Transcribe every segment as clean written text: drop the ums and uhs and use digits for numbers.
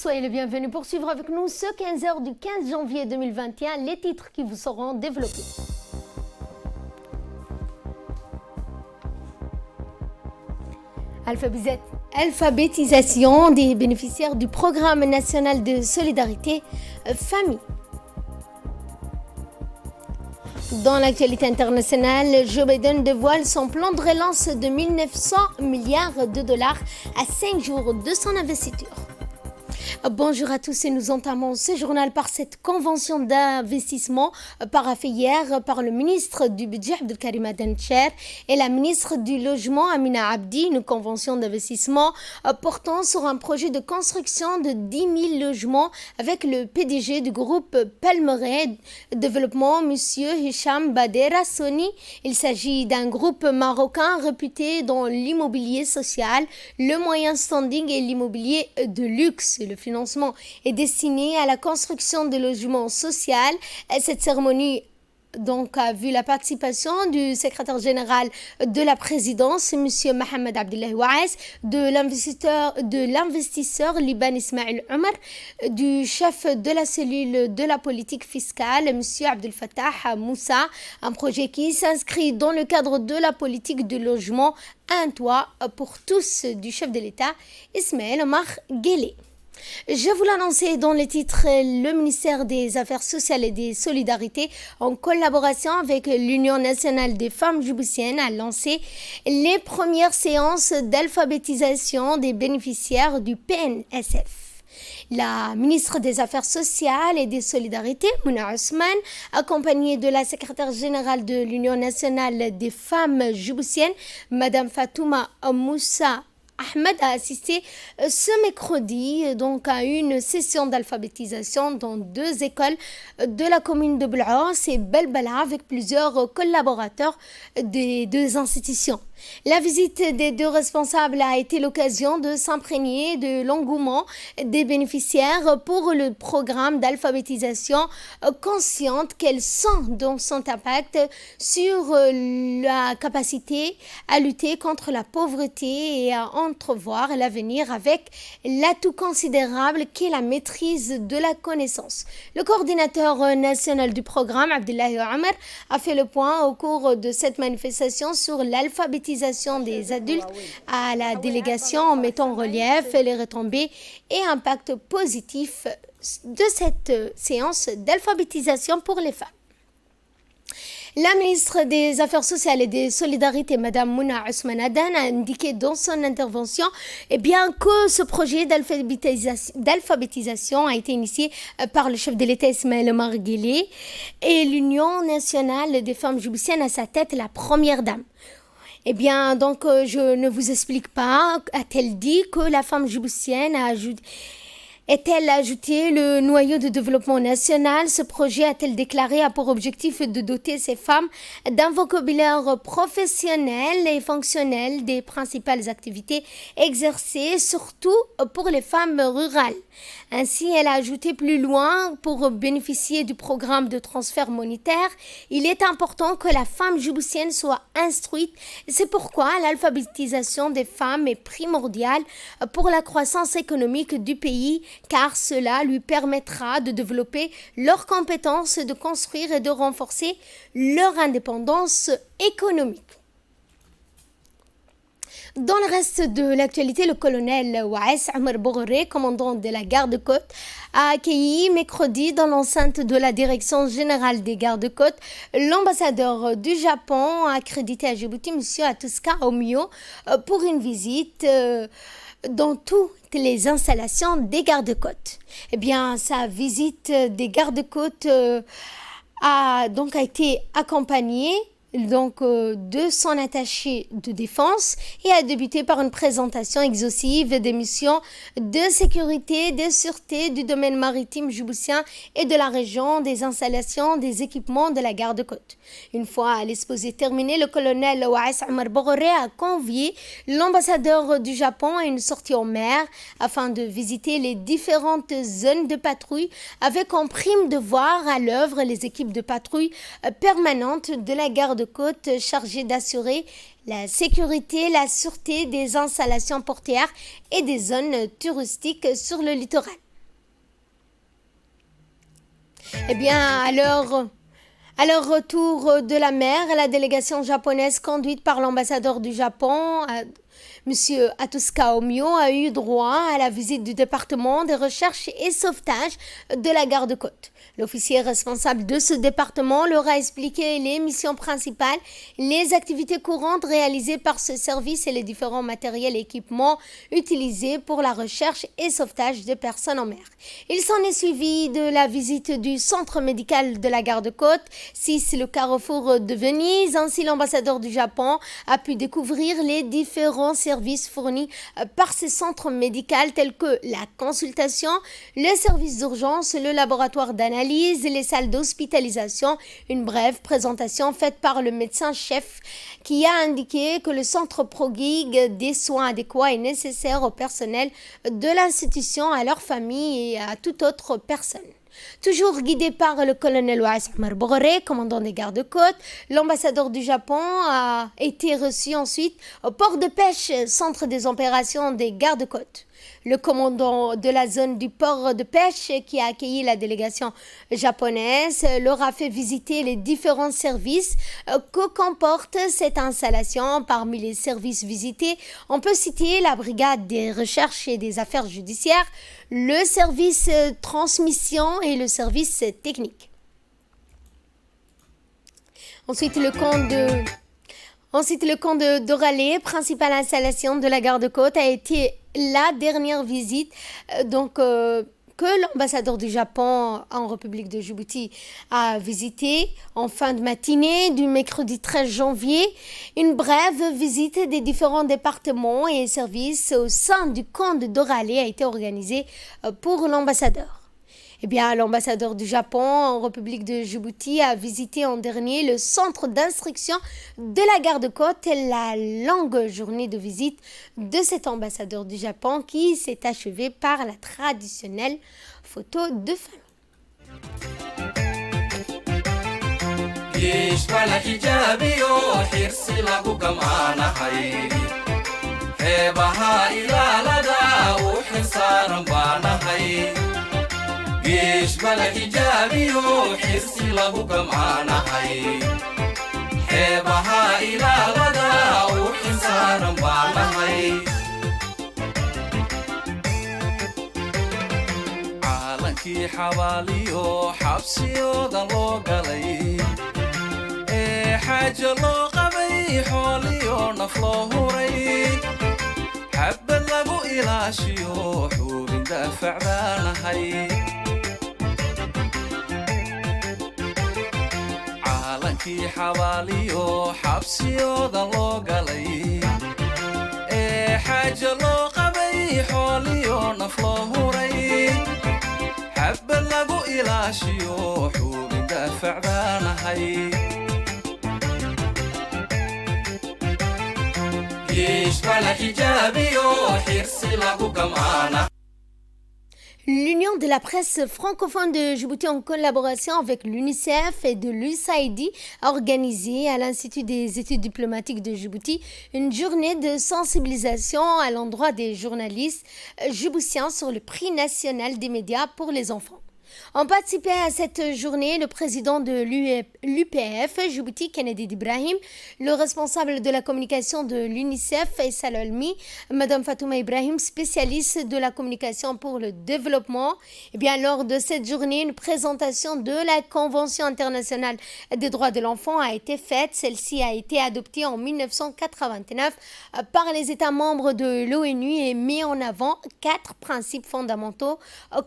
soyez les bienvenus pour suivre avec nous ce 15h du 15 janvier 2021, les titres qui vous seront développés. Alphabétisation des bénéficiaires du programme national de solidarité famille. Dans l'actualité internationale, Joe Biden dévoile son plan de relance de 1900 milliards de dollars à 5 jours de son investiture. Bonjour à tous et nous entamons ce journal par cette convention d'investissement paraphée hier par le ministre du budget Abdelkarim Adencher et la ministre du logement Amina Abdi, une convention d'investissement portant sur un projet de construction de 10 000 logements avec le PDG du groupe Palmeraie Développement, Monsieur Hicham Badera Soni. Il s'agit d'un groupe marocain réputé dans l'immobilier social, le moyen standing et l'immobilier de luxe. Le financement est destiné à la construction de logements sociaux. Cette cérémonie a vu la participation du secrétaire général de la présidence, M. Mohamed Abdullahi Waes, de l'investisseur Liban Ismail Omar, du chef de la cellule de la politique fiscale, M. Abdel Fattah Moussa, un projet qui s'inscrit dans le cadre de la politique de logement Un toit pour tous du chef de l'État, Ismaël Omar Guelleh. Je vous l'annonçais dans les titres, le ministère des Affaires sociales et des Solidarités, en collaboration avec l'Union nationale des femmes djiboutiennes, a lancé les premières séances d'alphabétisation des bénéficiaires du PNSF. La ministre des Affaires sociales et des Solidarités, Mouna Ousmane, accompagnée de la secrétaire générale de l'Union nationale des femmes djiboutiennes, Madame Fatouma Moussa Ahmed, a assisté ce mercredi à une session d'alphabétisation dans 2 écoles de la commune de Bel'Aos et Belbala avec plusieurs collaborateurs des 2 institutions. La visite des 2 responsables a été l'occasion de s'imprégner de l'engouement des bénéficiaires pour le programme d'alphabétisation, consciente qu'elles sont dans son impact sur la capacité à lutter contre la pauvreté et à entrevoir l'avenir avec l'atout considérable qu'est la maîtrise de la connaissance. Le coordinateur national du programme, Abdullahi Omar, a fait le point au cours de cette manifestation sur l'alphabétisation des adultes à la délégation en mettant en relief les retombées et impact positif de cette séance d'alphabétisation pour les femmes. La ministre des Affaires sociales et des Solidarités, Mme Mouna Ousmane Adan, a indiqué dans son intervention que ce projet d'alphabétisation a été initié par le chef de l'État Ismaël Omar Guelleh et l'Union nationale des femmes djiboutiennes à sa tête, la première dame. Je ne vous explique pas, a-t-elle dit que la femme djiboutienne est-elle ajouté le noyau de développement national? Ce projet, a-t-elle déclaré, a pour objectif de doter ces femmes d'un vocabulaire professionnel et fonctionnel des principales activités exercées, surtout pour les femmes rurales. Ainsi, elle a ajouté plus loin, pour bénéficier du programme de transfert monétaire, il est important que la femme djiboutienne soit instruite. C'est pourquoi l'alphabétisation des femmes est primordiale pour la croissance économique du pays, car cela lui permettra de développer leurs compétences, de construire et de renforcer leur indépendance économique. Dans le reste de l'actualité, le colonel Waes Omar Boghoré, commandant de la garde-côte, a accueilli mercredi dans l'enceinte de la direction générale des gardes-côtes l'ambassadeur du Japon accrédité à Djibouti, M. Atuska Omio, pour une visite dans toutes les installations des gardes-côtes. Sa visite des gardes-côtes a été accompagnée de son attaché de défense et a débuté par une présentation exhaustive des missions de sécurité, de sûreté du domaine maritime djiboutien et de la région, des installations, des équipements de la garde-côte. Une fois l'exposé terminé, le colonel Waes Omar Boghoré a convié l'ambassadeur du Japon à une sortie en mer afin de visiter les différentes zones de patrouille avec en prime de voir à l'œuvre les équipes de patrouille permanentes de la garde-côte chargées d'assurer la sécurité, la sûreté des installations portuaires et des zones touristiques sur le littoral. Eh bien, à leur retour de la mer, la délégation japonaise conduite par l'ambassadeur du Japon, Monsieur Atsuka Omio, a eu droit à la visite du département des recherches et sauvetage de la garde-côte. L'officier responsable de ce département leur a expliqué les missions principales, les activités courantes réalisées par ce service et les différents matériels et équipements utilisés pour la recherche et sauvetage des personnes en mer. Il s'en est suivi de la visite du centre médical de la garde-côte, 6 le carrefour de Venise. Ainsi, l'ambassadeur du Japon a pu découvrir les différents services fournis par ces centres médicaux tels que la consultation, le service d'urgence, le laboratoire d'analyse, les salles d'hospitalisation. Une brève présentation faite par le médecin-chef qui a indiqué que le centre prodigue des soins adéquats et nécessaires au personnel de l'institution, à leur famille et à toute autre personne. Toujours guidé par le colonel Ouass Omar Bourré, commandant des gardes-côtes, l'ambassadeur du Japon a été reçu ensuite au port de pêche, centre des opérations des gardes-côtes. Le commandant de la zone du port de pêche qui a accueilli la délégation japonaise leur a fait visiter les différents services que comporte cette installation. Parmi les services visités, on peut citer la brigade des recherches et des affaires judiciaires, le service transmission et le service technique. Ensuite, le camp d'Oralé, principale installation de la garde-côte, a été la dernière visite que l'ambassadeur du Japon en République de Djibouti a visité en fin de matinée du mercredi 13 janvier. Une brève visite des différents départements et services au sein du camp d'Oralé a été organisée pour l'ambassadeur. Eh bien, l'ambassadeur du Japon en République de Djibouti a visité en dernier le centre d'instruction de la garde-côte. La longue journée de visite de cet ambassadeur du Japon qui s'est achevée par la traditionnelle photo de famille. يشبه الحجابي وحرصي له كمانا حي حيبها إلى غدا وحصارا بانا حي عالنكي حواليو حبسيو دلو قلي حاجة لو قبي حوليو نفلو هوري حب اللبو إلى شيو حور دافع بانا حي عالنكي حواليو حبسيودا لو قلي حاجة لو قبي حوليو نفلو هوري حب اللبو إلى شيو حور دافع بانا حي يشبه الحجابي وحرصي له كمانا. L'Union de la presse francophone de Djibouti, en collaboration avec l'UNICEF et de l'USAID, a organisé à l'Institut des études diplomatiques de Djibouti une journée de sensibilisation à l'endroit des journalistes djiboutiens sur le prix national des médias pour les enfants. Ont participé à cette journée le président de l'UPF, Djibouti, Kennedy Ibrahim, le responsable de la communication de l'UNICEF, Faisal Almi, Madame Fatouma Ibrahim, spécialiste de la communication pour le développement. Et bien, lors de cette journée, une présentation de la Convention internationale des droits de l'enfant a été faite. Celle-ci a été adoptée en 1989 par les États membres de l'ONU et met en avant 4 principes fondamentaux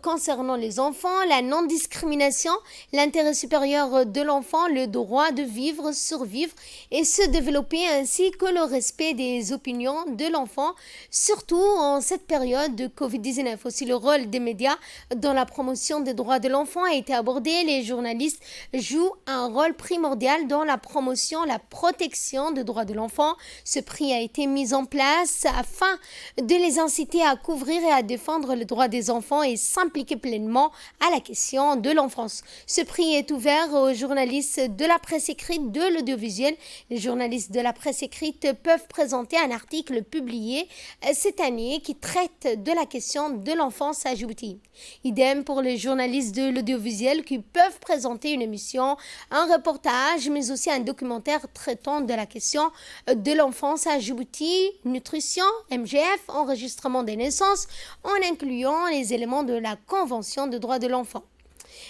concernant les enfants: la non-discrimination, l'intérêt supérieur de l'enfant, le droit de vivre, survivre et se développer, ainsi que le respect des opinions de l'enfant, surtout en cette période de Covid-19. Aussi, le rôle des médias dans la promotion des droits de l'enfant a été abordé. Les journalistes jouent un rôle primordial dans la promotion, la protection des droits de l'enfant. Ce prix a été mis en place afin de les inciter à couvrir et à défendre les droits des enfants et s'impliquer pleinement à la question de l'enfance. Ce prix est ouvert aux journalistes de la presse écrite, de l'audiovisuel. Les journalistes de la presse écrite peuvent présenter un article publié cette année qui traite de la question de l'enfance à Djibouti. Idem pour les journalistes de l'audiovisuel qui peuvent présenter une émission, un reportage, mais aussi un documentaire traitant de la question de l'enfance à Djibouti, nutrition, MGF, enregistrement des naissances, en incluant les éléments de la Convention des droits de l'enfant.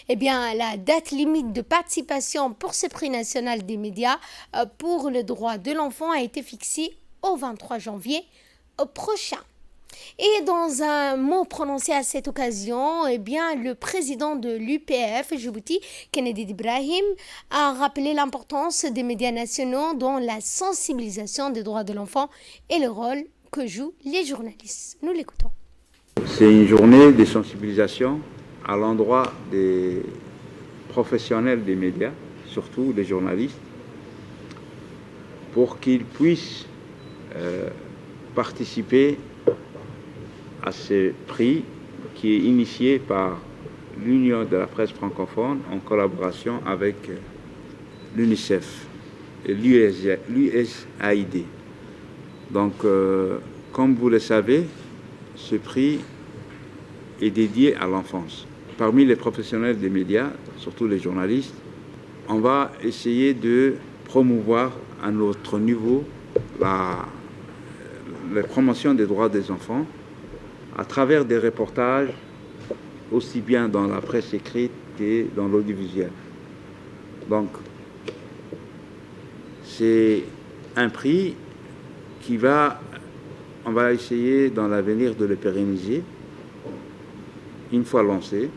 Eh bien, la date limite de participation pour ce prix national des médias pour le droit de l'enfant a été fixée au 23 janvier prochain. Et dans un mot prononcé à cette occasion, eh bien, le président de l'UPF Djibouti, Kennedy Ibrahim, a rappelé l'importance des médias nationaux dans la sensibilisation des droits de l'enfant et le rôle que jouent les journalistes. Nous l'écoutons. C'est une journée de sensibilisation à l'endroit des professionnels des médias, surtout les journalistes, pour qu'ils puissent participer à ce prix qui est initié par l'Union de la presse francophone en collaboration avec l'UNICEF et l'USAID. Donc, comme vous le savez, ce prix est dédié à l'enfance. Parmi les professionnels des médias, surtout les journalistes, on va essayer de promouvoir à notre niveau la promotion des droits des enfants à travers des reportages, aussi bien dans la presse écrite que dans l'audiovisuel. Donc, c'est un prix on va essayer dans l'avenir de le pérenniser, une fois lancé.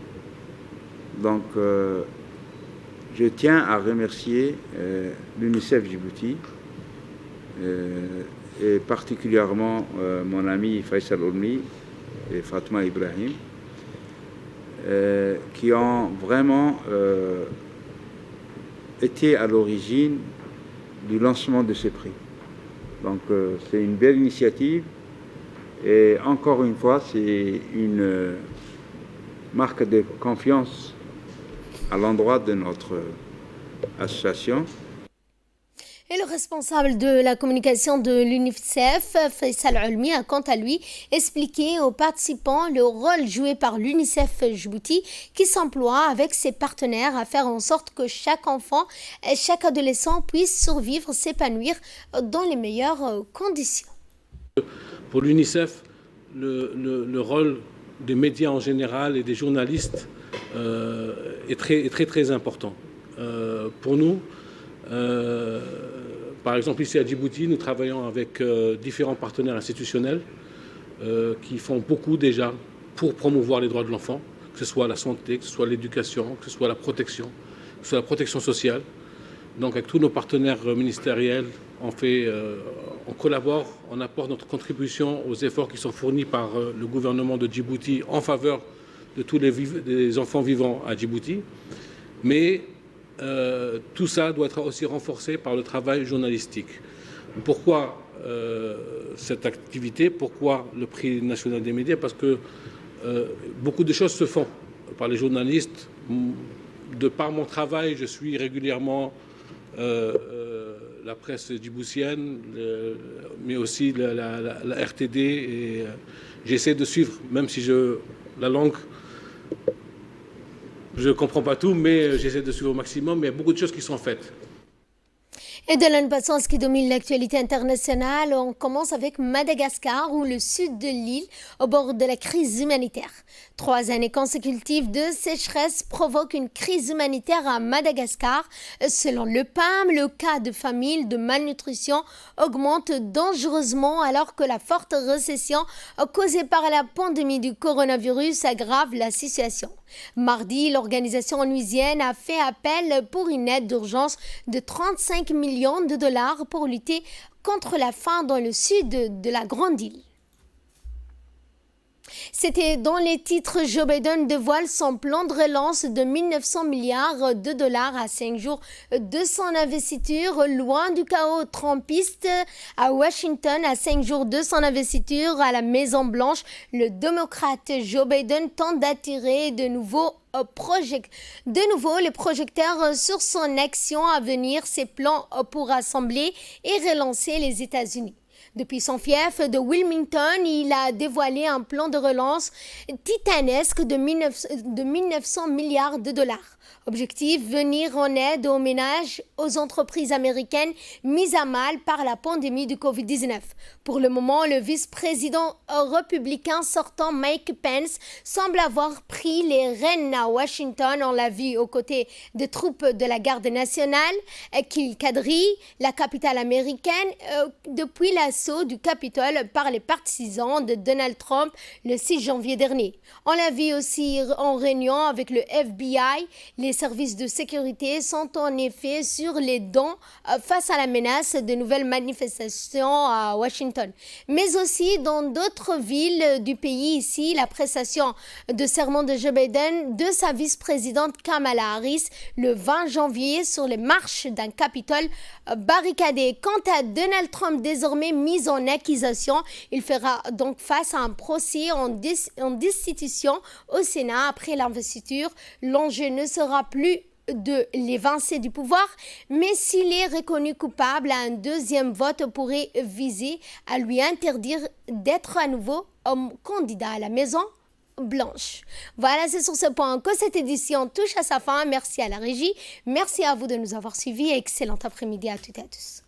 Donc, je tiens à remercier l'UNICEF Djibouti, et particulièrement mon ami Faisal Olmi et Fatma Ibrahim, qui ont vraiment été à l'origine du lancement de ce prix. Donc c'est une belle initiative et encore une fois c'est une marque de confiance à l'endroit de notre association. Et le responsable de la communication de l'UNICEF, Faisal Olmi, a quant à lui expliqué aux participants le rôle joué par l'UNICEF Djibouti qui s'emploie avec ses partenaires à faire en sorte que chaque enfant et chaque adolescent puisse survivre, s'épanouir dans les meilleures conditions. Pour l'UNICEF, le rôle des médias en général et des journalistes est très important. Pour nous, par exemple, ici à Djibouti, nous travaillons avec différents partenaires institutionnels qui font beaucoup déjà pour promouvoir les droits de l'enfant, que ce soit la santé, que ce soit l'éducation, que ce soit la protection, que ce soit la protection sociale. Donc avec tous nos partenaires ministériels, on collabore, on apporte notre contribution aux efforts qui sont fournis par le gouvernement de Djibouti en faveur de tous les enfants vivant à Djibouti. Mais tout ça doit être aussi renforcé par le travail journalistique. Pourquoi cette activité? Pourquoi le prix national des médias? Parce que beaucoup de choses se font par les journalistes. De par mon travail, je suis régulièrement la presse djiboutienne, mais aussi la RTD. Et j'essaie de suivre, même si la langue... Je ne comprends pas tout, mais j'essaie de suivre au maximum. Mais il y a beaucoup de choses qui sont faites. Et de l'importance qui domine l'actualité internationale, on commence avec Madagascar, où le sud de l'île, au bord de la crise humanitaire. 3 années consécutives de sécheresse provoquent une crise humanitaire à Madagascar. Selon le PAM, le cas de famine, de malnutrition augmente dangereusement alors que la forte récession causée par la pandémie du coronavirus aggrave la situation. Mardi, l'organisation onusienne a fait appel pour une aide d'urgence de 35 millions de dollars pour lutter contre la faim dans le sud de la Grande Île. C'était dans les titres. Joe Biden dévoile son plan de relance de 1900 milliards de dollars à 5 jours de son investiture. Loin du chaos trumpiste à Washington, à 5 jours de son investiture à la Maison-Blanche, le démocrate Joe Biden tente d'attirer de nouveau les projecteurs sur son action à venir, ses plans pour rassembler et relancer les États-Unis. Depuis son fief de Wilmington, il a dévoilé un plan de relance titanesque de 1900 milliards de dollars. Objectif, venir en aide aux ménages, aux entreprises américaines mises à mal par la pandémie du Covid-19. Pour le moment, le vice-président républicain sortant Mike Pence semble avoir pris les rênes à Washington. On l'a vu aux côtés des troupes de la garde nationale qui quadrillent la capitale américaine depuis l'assaut du Capitole par les partisans de Donald Trump le 6 janvier dernier. On l'a vu aussi en réunion avec le FBI. Les services de sécurité sont en effet sur les dents face à la menace de nouvelles manifestations à Washington. Mais aussi dans d'autres villes du pays. Ici, la prestation de serment de Joe Biden de sa vice-présidente Kamala Harris le 20 janvier sur les marches d'un Capitole barricadé. Quant à Donald Trump, désormais mis en accusation, il fera donc face à un procès en destitution au Sénat après l'investiture. L'enjeu ne sera plus de l'évincer du pouvoir, mais s'il est reconnu coupable, un deuxième vote pourrait viser à lui interdire d'être à nouveau candidat à la Maison-Blanche. Voilà, c'est sur ce point que cette édition touche à sa fin. Merci à la régie, merci à vous de nous avoir suivis et excellent après-midi à toutes et à tous.